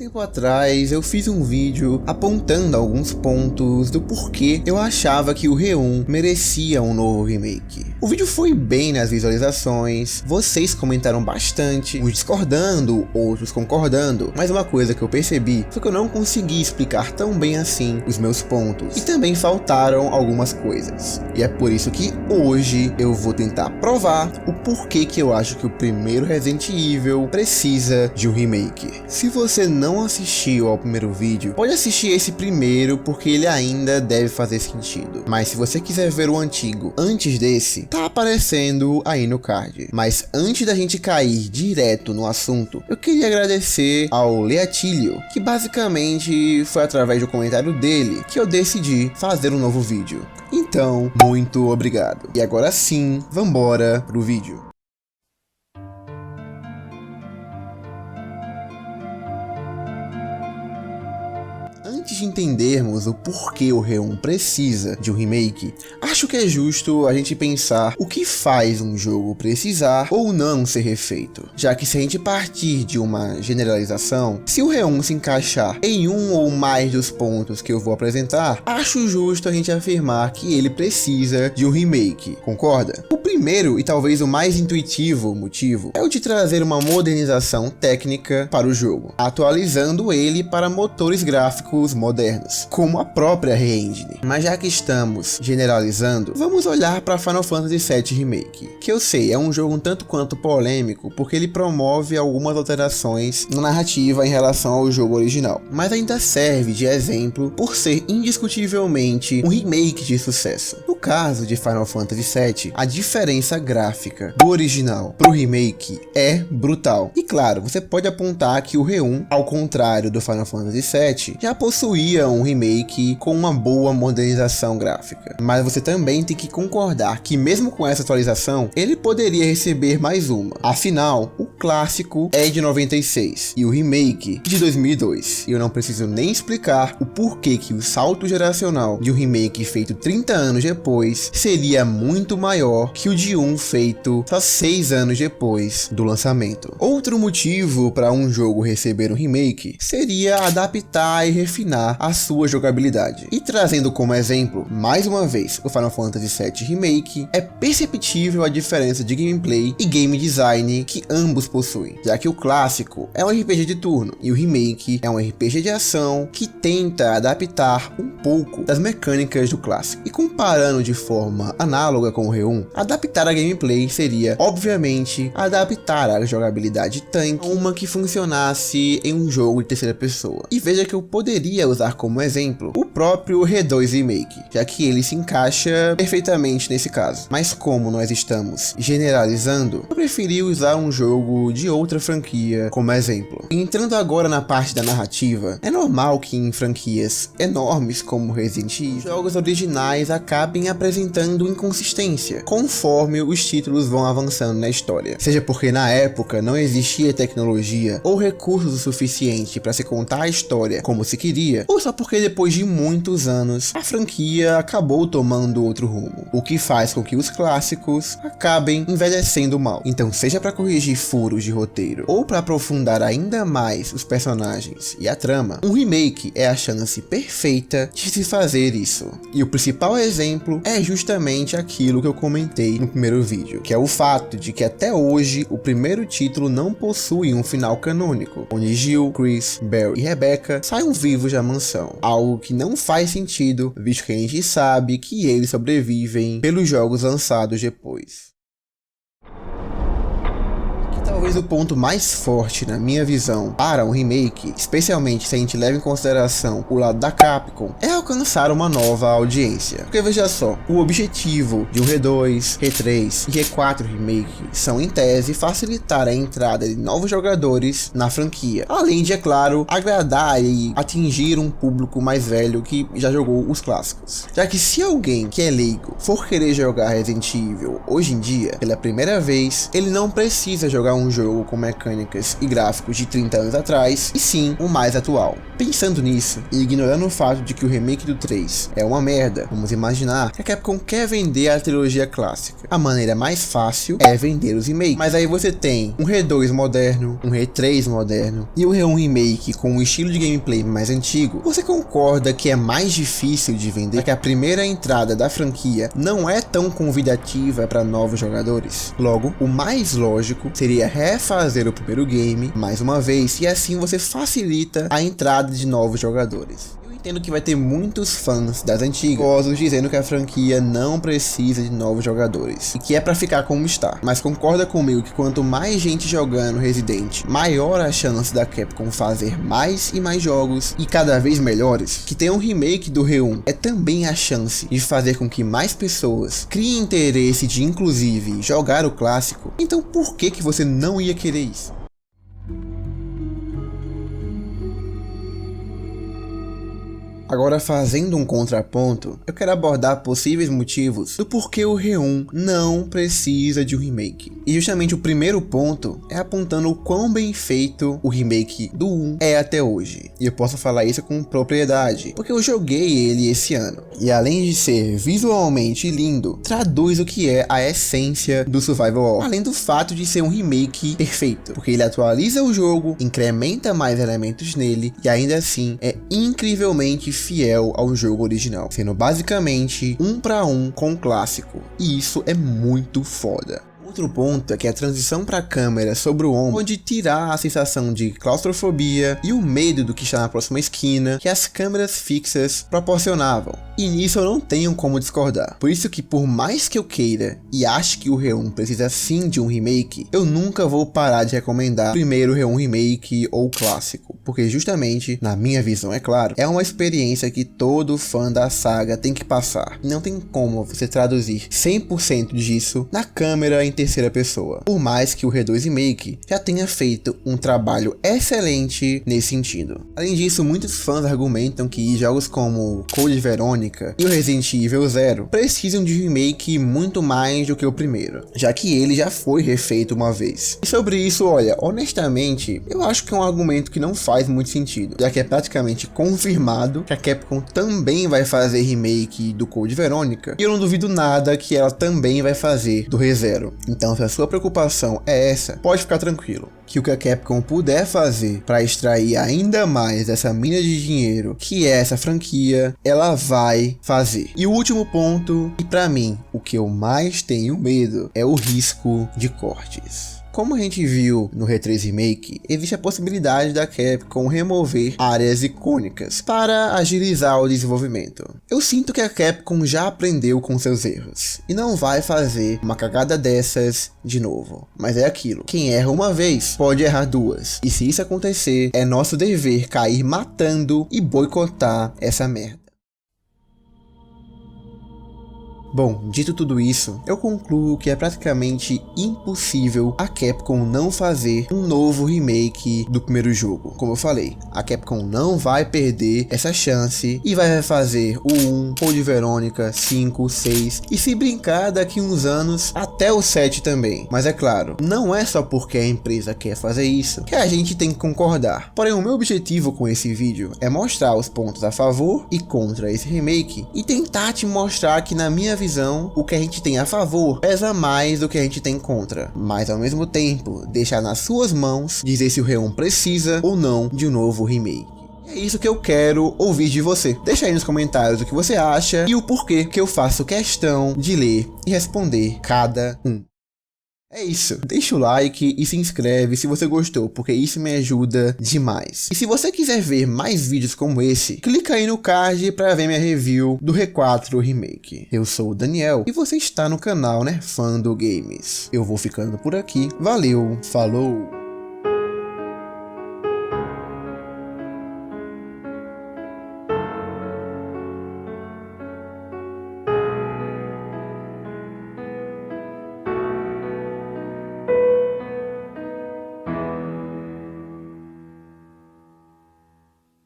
Tempo atrás eu fiz um vídeo apontando alguns pontos do porquê eu achava que o Re1 merecia um novo remake. O vídeo foi bem nas visualizações, vocês comentaram bastante, uns discordando, outros concordando, mas uma coisa que eu percebi foi que eu não consegui explicar tão bem assim os meus pontos, e também faltaram algumas coisas. E é por isso que hoje eu vou tentar provar o porquê que eu acho que o primeiro Resident Evil precisa de um remake. Se você não assistiu ao primeiro vídeo, pode assistir esse primeiro porque ele ainda deve fazer sentido. Mas se você quiser ver o antigo antes desse, tá aparecendo aí no card. Mas antes da gente cair direto no assunto, eu queria agradecer ao Leatilio, que basicamente foi através do comentário dele que eu decidi fazer um novo vídeo. Então, muito obrigado. E agora sim, vambora pro vídeo. Antes de entendermos o porquê o Re1 precisa de um remake, acho que é justo a gente pensar o que faz um jogo precisar ou não ser refeito. Já que se a gente partir de uma generalização, se o Re1 se encaixar em um ou mais dos pontos que eu vou apresentar, acho justo a gente afirmar que ele precisa de um remake, concorda? O primeiro e talvez o mais intuitivo motivo é o de trazer uma modernização técnica para o jogo, atualizando ele para motores gráficos modernos, como a própria Re-Engine. Mas já que estamos generalizando, vamos olhar para Final Fantasy VII Remake, que eu sei, é um jogo um tanto quanto polêmico, porque ele promove algumas alterações na narrativa em relação ao jogo original, mas ainda serve de exemplo por ser indiscutivelmente um remake de sucesso. No caso de Final Fantasy VII, a diferença gráfica do original pro remake é brutal. E claro, você pode apontar que o Re1, ao contrário do Final Fantasy VII, já possuía um remake com uma boa modernização gráfica. Mas você também tem que concordar que mesmo com essa atualização, ele poderia receber mais uma. Afinal, o clássico é de 96 e o remake de 2002. E eu não preciso nem explicar o porquê que o salto geracional de um remake feito 30 anos depois seria muito maior que o de um feito só 6 anos depois do lançamento. Outro motivo para um jogo receber um remake seria adaptar e refinar a sua jogabilidade. E trazendo como exemplo, mais uma vez, o Final Fantasy VII Remake, é perceptível a diferença de gameplay e game design que ambos possuem, já que o clássico é um RPG de turno e o remake é um RPG de ação que tenta adaptar um pouco das mecânicas do clássico. E comparando de forma análoga com o Re1, adaptar a gameplay seria, obviamente, adaptar a jogabilidade tanque a uma que funcionasse em um jogo de terceira pessoa. E veja que eu poderia usar como exemplo o próprio Re2 Remake, já que ele se encaixa perfeitamente nesse caso. Mas como nós estamos generalizando, eu preferi usar um jogo de outra franquia como exemplo. Entrando agora na parte da narrativa, é normal que em franquias enormes como Resident Evil, jogos originais acabem apresentando inconsistência conforme os títulos vão avançando na história. Seja porque na época não existia tecnologia ou recursos o suficiente para se contar a história como se queria, ou só porque depois de muitos anos a franquia acabou tomando outro rumo, o que faz com que os clássicos acabem envelhecendo mal. Então, seja para corrigir furos de roteiro ou para aprofundar ainda mais os personagens e a trama, um remake é a chance perfeita de se fazer isso. E o principal exemplo é justamente aquilo que eu comentei no primeiro vídeo, que é o fato de que até hoje o primeiro título não possui um final canônico, onde Jill, Chris, Barry e Rebecca saiam vivos da mansão, algo que não faz sentido, visto que a gente sabe que eles sobrevivem pelos jogos lançados depois. Talvez o ponto mais forte na minha visão para um remake, especialmente se a gente leva em consideração o lado da Capcom, é alcançar uma nova audiência. Porque veja só, o objetivo de um Re2, Re3 e Re4 Remake são, em tese, facilitar a entrada de novos jogadores na franquia, além de, é claro, agradar e atingir um público mais velho que já jogou os clássicos. Já que se alguém que é leigo for querer jogar Resident Evil hoje em dia, pela primeira vez, ele não precisa jogar um um jogo com mecânicas e gráficos de 30 anos atrás, e sim o mais atual. Pensando nisso, e ignorando o fato de que o remake do 3 é uma merda, vamos imaginar que a Capcom quer vender a trilogia clássica. A maneira mais fácil é vender os remakes, mas aí você tem um Re2 moderno, um Re3 moderno e o Re1 Remake com um estilo de gameplay mais antigo. Você concorda que é mais difícil de vender, que a primeira entrada da franquia não é tão convidativa para novos jogadores? Logo, o mais lógico seria refazer o primeiro game mais uma vez, e assim você facilita a entrada de novos jogadores. Entendo que vai ter muitos fãs das antigas dizendo que a franquia não precisa de novos jogadores e que é pra ficar como está, mas concorda comigo que quanto mais gente jogando Resident, maior a chance da Capcom fazer mais e mais jogos e cada vez melhores? Que ter um remake do Re1 é também a chance de fazer com que mais pessoas criem interesse de inclusive jogar o clássico. Então por que você não ia querer isso? Agora, fazendo um contraponto, eu quero abordar possíveis motivos do porquê o Re1 não precisa de um remake. E justamente o primeiro ponto é apontando o quão bem feito o remake do 1 é até hoje. E eu posso falar isso com propriedade, porque eu joguei ele esse ano. E além de ser visualmente lindo, traduz o que é a essência do Survival Horror. Além do fato de ser um remake perfeito, porque ele atualiza o jogo, incrementa mais elementos nele e ainda assim é incrivelmente fiel ao jogo original, sendo basicamente 1 para 1 com o clássico, e isso é muito foda. Outro ponto é que a transição para a câmera sobre o ombro pode tirar a sensação de claustrofobia e o medo do que está na próxima esquina que as câmeras fixas proporcionavam. E nisso eu não tenho como discordar. Por isso que por mais que eu queira e ache que o Re1 precisa sim de um remake, eu nunca vou parar de recomendar primeiro o Re1 Remake ou o clássico. Porque justamente, na minha visão é claro, é uma experiência que todo fã da saga tem que passar. E não tem como você traduzir 100% disso na câmera em terceira pessoa, por mais que o Re2 Remake já tenha feito um trabalho excelente nesse sentido. Além disso, muitos fãs argumentam que jogos como Code Veronica e o Resident Evil Zero precisam de um remake muito mais do que o primeiro, já que ele já foi refeito uma vez. E sobre isso, olha, honestamente, eu acho que é um argumento que não faz muito sentido, já que é praticamente confirmado que a Capcom também vai fazer remake do Code Veronica, e eu não duvido nada que ela também vai fazer do ReZero. Então, se a sua preocupação é essa, pode ficar tranquilo, que o que a Capcom puder fazer para extrair ainda mais essa mina de dinheiro que é essa franquia, ela vai fazer. E o último ponto, e para mim, o que eu mais tenho medo, é o risco de cortes. Como a gente viu no Re3 Remake, existe a possibilidade da Capcom remover áreas icônicas para agilizar o desenvolvimento. Eu sinto que a Capcom já aprendeu com seus erros e não vai fazer uma cagada dessas de novo. Mas é aquilo, quem erra uma vez pode errar duas, e se isso acontecer, é nosso dever cair matando e boicotar essa merda. Bom, dito tudo isso, eu concluo que é praticamente impossível a Capcom não fazer um novo remake do primeiro jogo. Como eu falei, a Capcom não vai perder essa chance e vai fazer o 1, Code Veronica, 5, 6 e se brincar daqui uns anos até o 7 também. Mas é claro, não é só porque a empresa quer fazer isso que a gente tem que concordar. Porém, o meu objetivo com esse vídeo é mostrar os pontos a favor e contra esse remake e tentar te mostrar que na minha visão, o que a gente tem a favor pesa mais do que a gente tem contra, mas ao mesmo tempo, deixar nas suas mãos dizer se o Re1 precisa ou não de um novo remake. É isso que eu quero ouvir de você. Deixa aí nos comentários o que você acha e o porquê que eu faço questão de ler e responder cada um. É isso, deixa o like e se inscreve se você gostou, porque isso me ajuda demais. E se você quiser ver mais vídeos como esse, clica aí no card para ver minha review do Re4 Remake. Eu sou o Daniel e você está no canal Nerfando Games. Eu vou ficando por aqui, valeu, falou!